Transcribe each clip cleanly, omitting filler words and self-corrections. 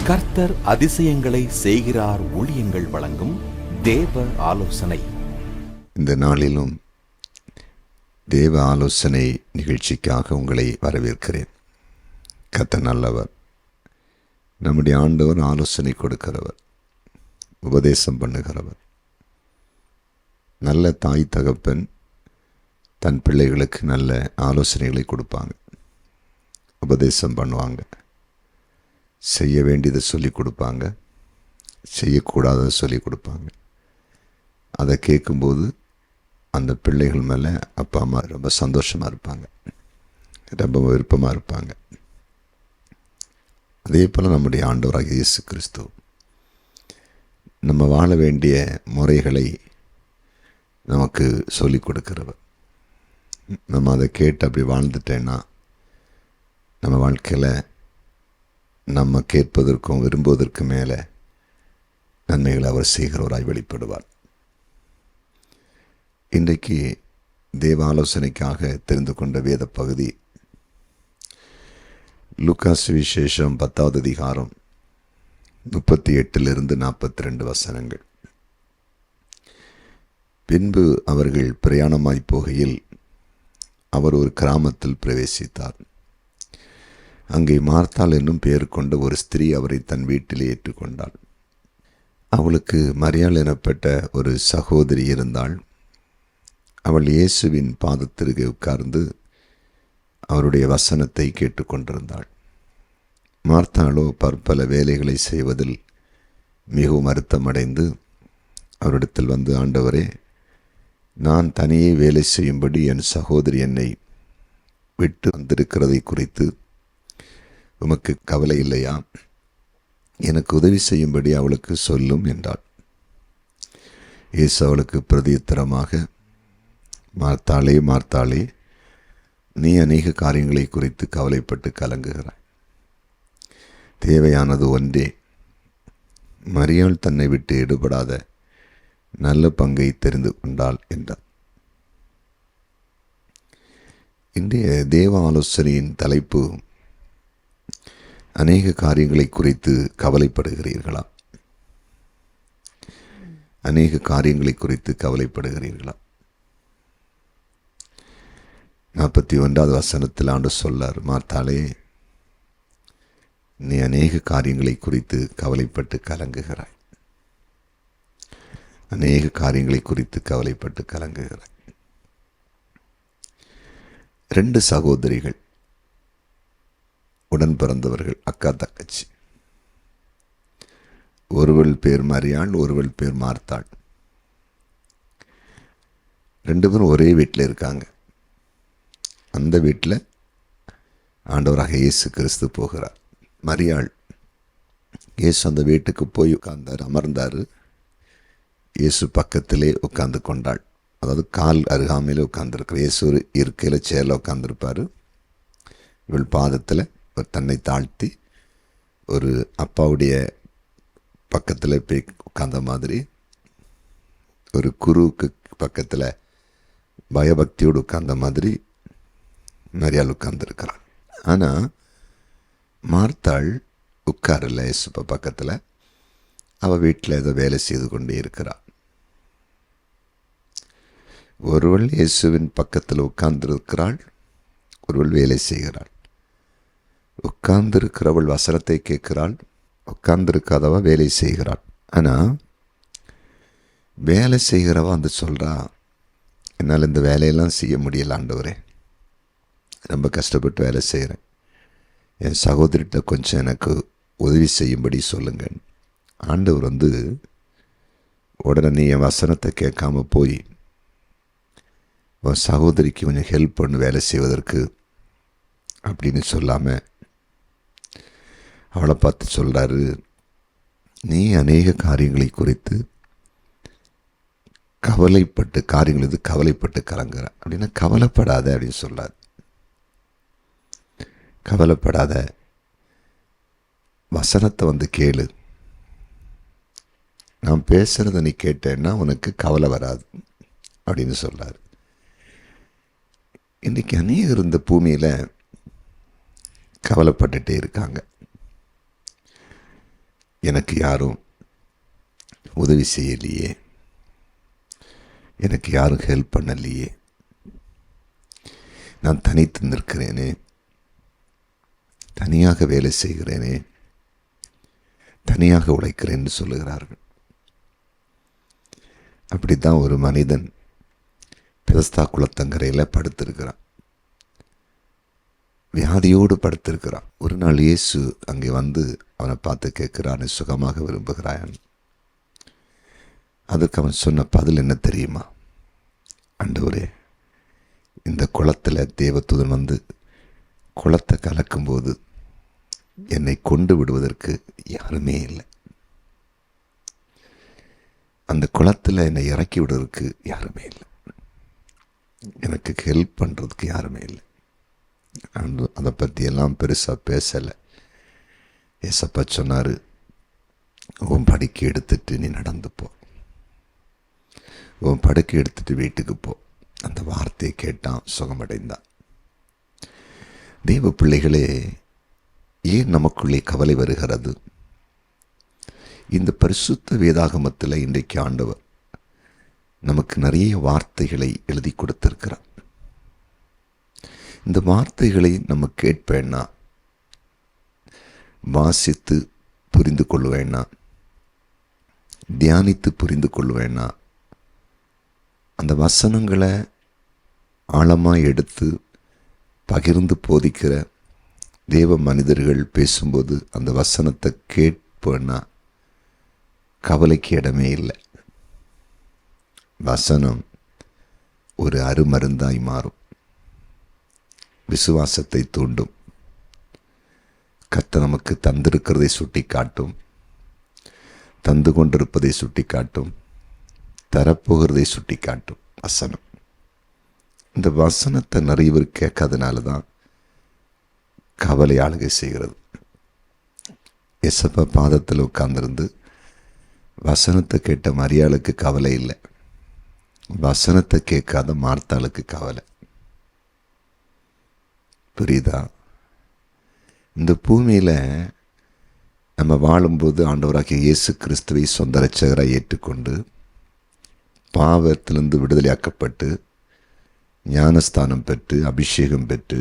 கர்த்தர் அதிசயங்களை செய்கிறார் ஊழியங்கள் வழங்கும் தேவ ஆலோசனை. இந்த நாளிலும் தேவ ஆலோசனை நிகழ்ச்சிக்காக உங்களை வரவேற்கிறேன். கர்த்தர் நல்லவர். நம்முடைய ஆண்டவர் ஆலோசனை கொடுக்கிறவர், உபதேசம் பண்ணுகிறவர். நல்ல தாய் தகப்பன் தன் பிள்ளைகளுக்கு நல்ல ஆலோசனைகளை கொடுப்பாங்க, உபதேசம் பண்ணுவாங்க, செய்ய வேண்டியதை சொல்லி கொடுப்பாங்க, செய்யக்கூடாததை சொல்லி கொடுப்பாங்க. அதை கேட்கும்போது அந்த பிள்ளைகள் மேலே அப்பா அம்மா ரொம்ப சந்தோஷமாக இருப்பாங்க, ரொம்ப விருப்பமாக இருப்பாங்க. அதே போல் நம்முடைய ஆண்டவராகிய இயேசு கிறிஸ்து நம்ம வாழ வேண்டிய முறைகளை நமக்கு சொல்லி கொடுக்கிறவர். நம்ம அதை கேட்டு அப்படி வாழ்ந்துட்டேன்னா நம்ம வாழ்க்கையில் நம்ம கேட்பதற்கும் விரும்புவதற்கும் மேலே நன்மைகளை அவர் செய்கிறவராய் வெளிப்படுவார். இன்றைக்கு தேவ ஆலோசனைக்காக தெரிந்து கொண்ட வேத பகுதி லூக்கா சுவிசேஷம் 10வது அதிகாரம் 38 42 வசனங்கள். பின்பு அவர்கள் பிரயாணமாய் போகையில் அவர் ஒரு கிராமத்தில் பிரவேசித்தார். அங்கே மார்த்தாள் என்னும் பெயர் கொண்ட ஒரு ஸ்திரீ அவரை தன் வீட்டிலே ஏற்றுக்கொண்டாள். அவளுக்கு மரியாள் எனப்பட்ட ஒரு சகோதரி இருந்தாள். அவள் இயேசுவின் பாதத்திற்கு உட்கார்ந்து அவருடைய வசனத்தை கேட்டுக்கொண்டிருந்தாள். மார்த்தாளோ பற்பல வேலைகளை செய்வதில் மிகவும் வருத்தமடைந்து அவரிடத்தில் வந்து, ஆண்டவரே, நான் தனியே வேலை செய்யும்படி என் சகோதரி என்னை விட்டு வந்திருக்கிறதை குறித்து உமக்கு கவலை இல்லையா? எனக்கு உதவி செய்யும்படி அவளுக்கு சொல்லும் என்றாள். இயேசு அவளுக்கு பிரதியுத்தரமாக, மார்த்தாளே, மார்த்தாளே, நீ அநேக காரியங்களை குறித்து கவலைப்பட்டு கலங்குகிறாய். தேவையானது ஒன்றே. மரியாள் தன்னை விட்டு எடுபடாத நல்ல பங்கை தெரிந்து கொண்டாள் என்றார். இன்றைய தேவ ஆலோசனையின் தலைப்பு, அநேக காரியங்களை குறித்து கவலைப்படுகிறீர்களா? அநேக காரியங்களை குறித்து கவலைப்படுகிறீர்களா? 41வது வசனத்தில் ஆண்டு சொல்லார், மார்த்தாளே, நீ அநேக காரியங்களை குறித்து கவலைப்பட்டு கலங்குகிறாய். அநேக காரியங்களை குறித்து கவலைப்பட்டு கலங்குகிறாய். 2 சகோதரிகள், உடன் பிறந்தவர்கள், அக்கா தங்கச்சி. ஒருவள் பேர் மரியாள், ஒருவள் பேர் மார்த்தாள். 2 பேரும் ஒரே வீட்டில் இருக்காங்க. அந்த வீட்டில் ஆண்டவராக இயேசு கிறிஸ்து போகிறார். மரியாள் இயேசு அந்த வீட்டுக்கு போய் உட்கார்ந்தார், அமர்ந்தார். இயேசு பக்கத்திலே உட்கார்ந்து கொண்டாள். அதாவது கால் அருகாமையில் உட்கார்ந்துருக்கிறார். இயேசு ஒரு இருக்கையில் சேரில் உட்கார்ந்துருப்பார். இவள் பாதத்தில் தன்னை தாழ்த்தி ஒரு அப்பாவுடைய பக்கத்தில் போய் உட்கார்ந்த மாதிரி, ஒரு குருவுக்கு பக்கத்தில் பயபக்தியோடு உட்கார்ந்த மாதிரி மரியாள் உட்கார்ந்துருக்கிறாள். ஆனால் மார்த்தாள் உட்காரல இயேசு பக்கத்தில். அவள் வீட்டில் ஏதோ வேலை செய்து கொண்டே இருக்கிறாள். ஒருவள் இயேசுவின் பக்கத்தில் உட்கார்ந்திருக்கிறாள், ஒருவள் வேலை செய்கிறாள். உட்கார்ந்திருக்கிறவள் வசனத்தை கேட்கிறாள், உட்கார்ந்திருக்காதவ வேலை செய்கிறாள். ஆனால் வேலை செய்கிறவ வந்து சொல்கிறா, என்னால் இந்த வேலையெல்லாம் செய்ய முடியல ஆண்டவரே, ரொம்ப கஷ்டப்பட்டு வேலை செய்கிறேன், என் சகோதரிட்ட கொஞ்சம் எனக்கு உதவி செய்யும்படி சொல்லுங்கள். ஆண்டவர் வந்து உடனே நீ என் வசனத்தை கேட்காம போய் உன் சகோதரிக்கு கொஞ்சம் ஹெல்ப் பண்ணு வேலை செய்வதற்கு அப்படின்னு சொல்லாமல் அவளை பார்த்து சொல்கிறாரு, நீ அநேக காரியங்களை குறித்து கவலைப்பட்டு கலங்குற. அப்படின்னா கவலைப்படாத அப்படின்னு சொல்கிறார். கவலைப்படாத, வசனத்தை வந்து கேளு, நான் பேசுகிறத நீ கேட்டேன்னா உனக்கு கவலை வராது அப்படின்னு சொல்கிறார். இன்றைக்கி அநேகர் இந்த பூமியில் கவலைப்பட்டுட்டே இருக்காங்க. எனக்கு யாரும் உதவி செய்யலையே, எனக்கு யாரும் ஹெல்ப் பண்ணலையே, நான் தனித்து நிற்கிறேனே, தனியாக வேலை செய்கிறேனே, தனியாக உழைக்கிறேன்னு சொல்லுகிறார்கள். அப்படித்தான் ஒரு மனிதன் பெதஸ்தா குளத்தங்கரையில் படுத்திருக்கிறான். வியாதியோடு படுத்திருக்கிறான். ஒரு நாள் இயேசு அங்கே வந்து அவனை பார்த்து கேட்கிறான், சுகமாக விரும்புகிறான். அதுக்கு அவன் சொன்ன பதில் என்ன தெரியுமா? ஆண்டவரே, இந்த குளத்தில் தேவதூதன் வந்து குளத்தை கலக்கும்போது என்னை கொண்டு விடுவதற்கு யாருமே இல்லை. அந்த குளத்தில் என்னை இறக்கி விடுவதற்கு யாருமே இல்லை. எனக்கு ஹெல்ப் பண்ணுறதுக்கு யாருமே இல்லை. அதை பற்றியெல்லாம் பெருசாக பேசலை. ஏசப்பா சொன்னார், உன் படுக்கை எடுத்துட்டு நீ நடந்து போ, உன் படுக்கை எடுத்துட்டு வீட்டுக்கு போ. அந்த வார்த்தையை கேட்டான், சுகமடைந்தான். தெய்வ பிள்ளைகளே, ஏன் நமக்குள்ளே கவலை வருகிறது? இந்த பரிசுத்த வேதாகமத்தில் இன்றைக்கு ஆண்டவர் நமக்கு நிறைய வார்த்தைகளை எழுதி கொடுத்திருக்கிறார். இந்த வார்த்தைகளை நம்ம கேட்பேன்னா, வாசித்து புரிந்து கொள்வேன்னா, தியானித்து புரிந்து கொள்வேன்னா, அந்த வசனங்களை ஆழமாக எடுத்து பகிர்ந்து போதிக்கிற தேவ மனிதர்கள் பேசும்போது அந்த வசனத்தை கேட்பேன்னா கவலைக்கு இடமே இல்லை. வசனம் ஒரு அருமருந்தாய் மாறும், விசுவாசத்தை தூண்டும், கர்த்தர் நமக்கு தந்திருக்கிறதை சுட்டி காட்டும், தந்து கொண்டிருப்பதை சுட்டி காட்டும், தரப்போகிறதை சுட்டி காட்டும் வசனம். இந்த வசனத்தை நிறைய பேர் கேட்காதனால தான் கவலை ஆளுகை செய்கிறது. எசப்பா பாதத்தில் உட்கார்ந்திருந்து வசனத்தை கேட்ட மரியாளுக்கு கவலை இல்லை, வசனத்தை கேட்காத மார்த்தாளுக்கு கவலை. புரியுதா? இந்த பூமியில் நம்ம வாழும்போது ஆண்டவராகிய இயேசு கிறிஸ்துவை சொந்த இரட்சகராக ஏற்றுக்கொண்டு பாவத்திலிருந்து விடுதலையாக்கப்பட்டு ஞானஸ்தானம் பெற்று அபிஷேகம் பெற்று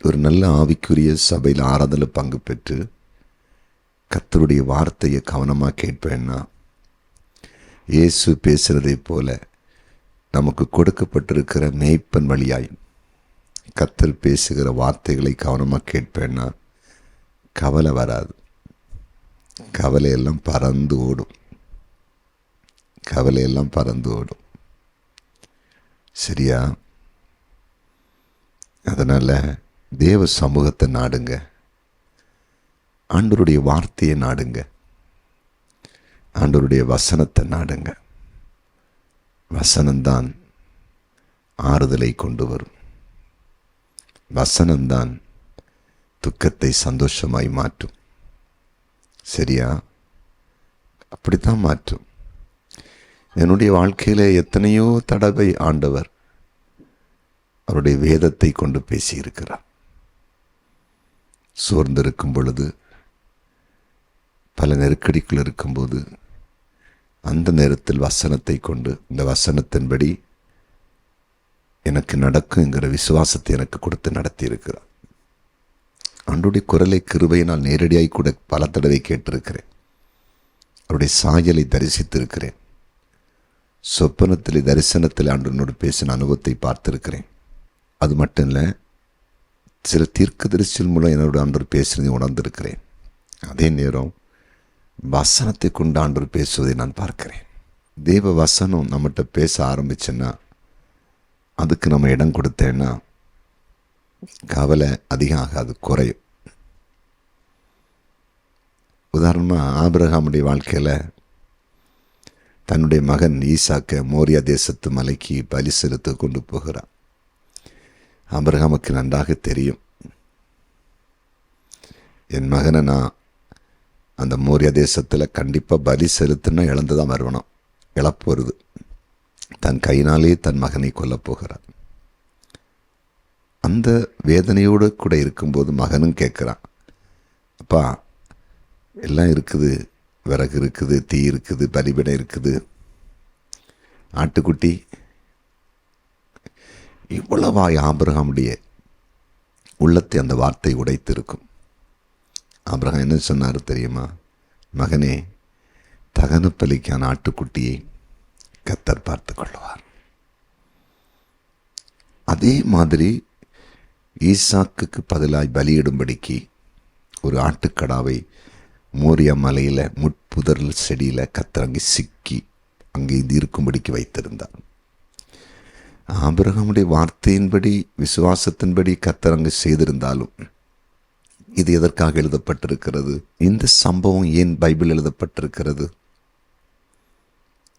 ஒரு நல்ல ஆவிக்குரிய சபையில் ஆராதனையில் பங்கு பெற்று கர்த்தருடைய வார்த்தையை கவனமாக கேட்பேன்னா, இயேசு பேசுகிறதை போல நமக்கு கொடுக்கப்பட்டிருக்கிற மேய்ப்பன் வழியாய் கர்த்தர் பேசுகிற வார்த்தைகளை கவனமாக கேட்பேன்னா கவலை வராது. கவலையெல்லாம் பறந்து ஓடும், கவலையெல்லாம் பறந்து ஓடும். சரியா? அதனால் தேவ சமூகத்தை நாடுங்க, ஆண்டவருடைய வார்த்தையை நாடுங்க, ஆண்டவருடைய வசனத்தை நாடுங்க. வசனம்தான் ஆறுதலை கொண்டு வரும். வசனம்தான் துக்கத்தை சந்தோஷமாய் மாற்றும். சரியா? அப்படித்தான் மாற்றும். என்னுடைய வாழ்க்கையில் எத்தனையோ தடவை ஆண்டவர் அவருடைய வேதத்தை கொண்டு பேசியிருக்கிறார். சோர்ந்திருக்கும் பொழுது, பல நெருக்கடிக்குள் இருக்கும்போது, அந்த நேரத்தில் வசனத்தை கொண்டு இந்த வசனத்தின்படி எனக்கு நடக்குங்கிற விசுவாசத்தை எனக்கு கொடுத்து நடத்தி இருக்கிறார். ஆண்டவருடைய குரலை கிருபையினால் நேரடியாய் கூட பல தடவை கேட்டிருக்கிறேன். அவருடைய சாயலை தரிசித்திருக்கிறேன். சொப்பனத்தில் தரிசனத்தில் ஆண்டவனோடு பேசின அனுபவத்தை பார்த்திருக்கிறேன். அது மட்டும் இல்லை, சில தீர்க்க தரிசனம் மூலம் என்னோட ஆண்டவர் பேசுவதை உணர்ந்திருக்கிறேன். அதே நேரம் வசனத்தை கொண்டு ஆண்டவர் பேசுவதை நான் பார்க்கிறேன். தேவ வசனம் நம்மகிட்ட பேச ஆரம்பிச்சுன்னா, அதுக்கு நம்ம இடம் கொடுத்தேன்னா கவலை அதிகம் ஆகாது, குறையும். உதாரணமாக ஆபிரகாமுடைய வாழ்க்கையில் தன்னுடைய மகன் ஈசாக்க மோரியா தேசத்து மலைக்கு பலி செலுத்த கொண்டு போகிறான். ஆபிரகாமுக்கு நன்றாக தெரியும், என் மகனை நான் அந்த மோரியா தேசத்தில் கண்டிப்பாக பலி செலுத்தினா இழந்து தான் வருவணும். இழப்பு வருது. தன் கையினாலே தன் மகனை கொல்லப் போகிறார். அந்த வேதனையோடு கூட இருக்கும்போது மகனும் கேட்குறான், அப்பா எல்லாம் இருக்குது, விறகு இருக்குது, தீ இருக்குது, பலிபீடம் இருக்குது, ஆட்டுக்குட்டி. இவ்வளவாய் ஆபிரகாமுடைய உள்ளத்தை அந்த வார்த்தை உடைத்திருக்கும். ஆபிரகாம் என்ன சொன்னார் தெரியுமா? மகனே, தகன பலிக்கான ஆட்டுக்குட்டியை கர்த்தர் பார்த்து கொள்வார். அதே மாதிரி ஈசாக்குக்கு பதிலாய் பலியிடும்படிக்கு ஒரு ஆட்டுக்கடாவை மோரியா மலையில் முட்புதர் செடியில் கர்த்தர் அங்கே சிக்கி அங்கே இது இருக்கும்படிக்கு வைத்திருந்தார். ஆபிரகாமுடைய வார்த்தையின்படி, விசுவாசத்தின்படி கர்த்தர் அங்கு செய்திருந்தாலும் இது எதற்காக எழுதப்பட்டிருக்கிறது? இந்த சம்பவம் ஏன் பைபிள் எழுதப்பட்டிருக்கிறது?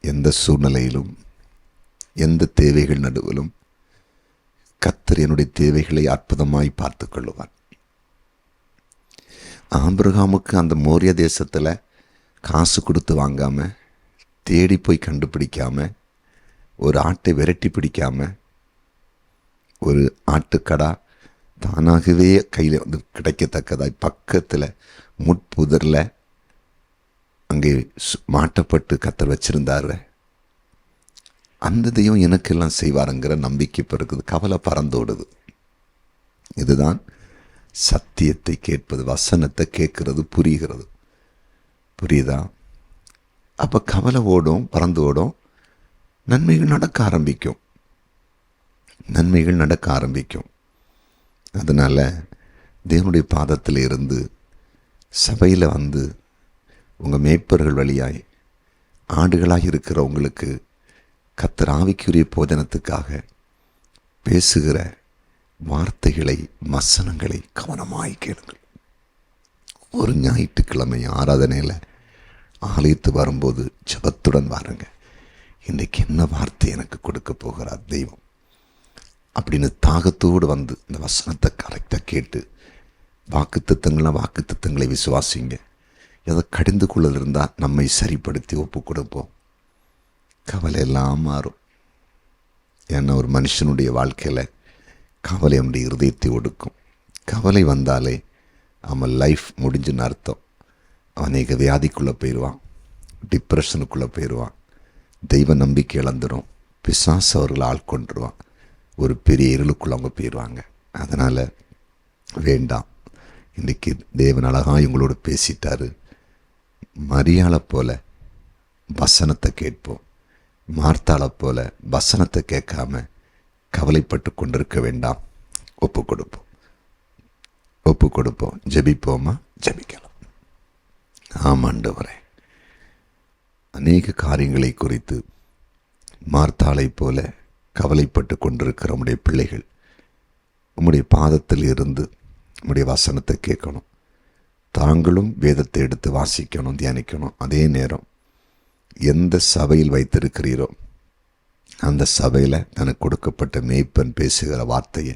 எந்த சூழ்நிலையிலும், எந்த தேவைகள் நடுவிலும் கர்த்தர் என்னுடைய தேவைகளை அற்புதமாய் பார்த்து கொள்ளுவார். ஆபிரகாமுக்கு அந்த மோரிய தேசத்தில் காசு கொடுத்து வாங்காம, தேடி போய் கண்டுபிடிக்காம, ஒரு ஆட்டை விரட்டி பிடிக்காம, ஒரு ஆட்டுக்கடா தானாகவே கையில் வந்து கிடைக்கத்தக்கதாய் பக்கத்தில் முட்புதரில் அங்கே மாட்டப்பட்டு கர்த்தர் வச்சிருந்தார். அந்த தெய்வம் எனக்கெல்லாம் செய்வாருங்கிற நம்பிக்கை பிறகுது. கவலை பறந்தோடுது. இதுதான் சத்தியத்தை கேட்பது, வசனத்தை கேட்கறது, புரிகிறது. புரியுதா? அப்போ கவலை ஓடும், பறந்து ஓடும், நன்மைகள் நடக்க ஆரம்பிக்கும். நன்மைகள் நடக்க ஆரம்பிக்கும். அதனால் தேவனுடைய பாதத்தில் இருந்து சபையில் வந்து உங்கள் மேய்ப்பர்கள் வழியாய் ஆடுகளாக இருக்கிற உங்களுக்கு கர்த்தர் ஆவிக்குரிய போஜனத்துக்காக பேசுகிற வார்த்தைகளை, வசனங்களை கவனமாய் கேளுங்கள். ஒரு ஞாயிற்றுக்கிழமை ஆராதனையில் ஆலயத்து வரும்போது ஜெபத்துடன் வாருங்க. இன்றைக்கு என்ன வார்த்தை எனக்கு கொடுக்க போகிறார் தெய்வம் அப்படின்னு தாகத்தோடு வந்து இந்த வசனத்தை கரெக்டாக கேட்டு வாக்குத்தத்தங்களை விசுவாசிங்க. எதை கடிந்து கொள்ளல் இருந்தால் நம்மை சரிப்படுத்தி ஒப்பு கொடுப்போம். கவலை எல்லாம் மாறும். ஏன்னா ஒரு மனுஷனுடைய வாழ்க்கையில் கவலை அவனுடைய இருதயத்தை ஒடுக்கும். கவலை வந்தாலே அவன் லைஃப் முடிஞ்சுன்னு அர்த்தம். அநேக வியாதிக்குள்ளே போயிடுவான், டிப்ரெஷனுக்குள்ளே போயிடுவான், தெய்வ நம்பிக்கை இழந்துடும், பிசாசு அவர்களை ஆட்கொண்டுருவான், ஒரு பெரிய இருளுக்குள்ளே அவங்க போயிடுவாங்க. அதனால் வேண்டாம். இன்றைக்கி தேவன் அழகாக உங்களோடு பேசிட்டாரு. மரியாளை போல வசனத்தை கேட்போம். மார்த்தாளை போல வசனத்தை கேட்காம கவலைப்பட்டு கொண்டிருக்க வேண்டாம். ஒப்பு கொடுப்போம். ஜெபிப்போமா? ஜெபிக்கலாம். ஆமாண்டவரே, அநேக காரியங்களை குறித்து மார்த்தாளை போல கவலைப்பட்டு கொண்டிருக்கிற உம்முடைய பிள்ளைகள் உம்முடைய பாதத்தில் இருந்து உம்முடைய வசனத்தை கேட்கணும். தாங்களும் வேதத்தை எடுத்து வாசிக்கணும், தியானிக்கணும். அதே நேரம் எந்த சபையில் வைத்திருக்கிறீரோ அந்த சபையில் தனக்கு கொடுக்கப்பட்ட மேய்ப்பன் பேசுகிற வார்த்தையை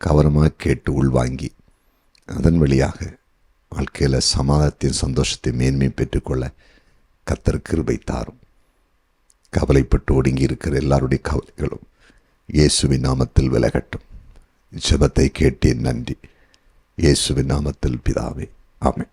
கவனமாக கேட்டு உள்வாங்கி அதன் வழியாக வாழ்க்கையில் சமாதானத்தின் சந்தோஷத்தை மேன்மை பெற்றுக்கொள்ள கர்த்தர் கிருபை தாரும். கவலைப்பட்டு ஒடுங்கி இருக்கிற எல்லாருடைய கவலைகளும் இயேசுவின் நாமத்தில் விலகட்டும். ஜெபத்தை கேட்டேன், நன்றி. இயேசுவின் நாமத்தில் பிதாவே, ஆமென்.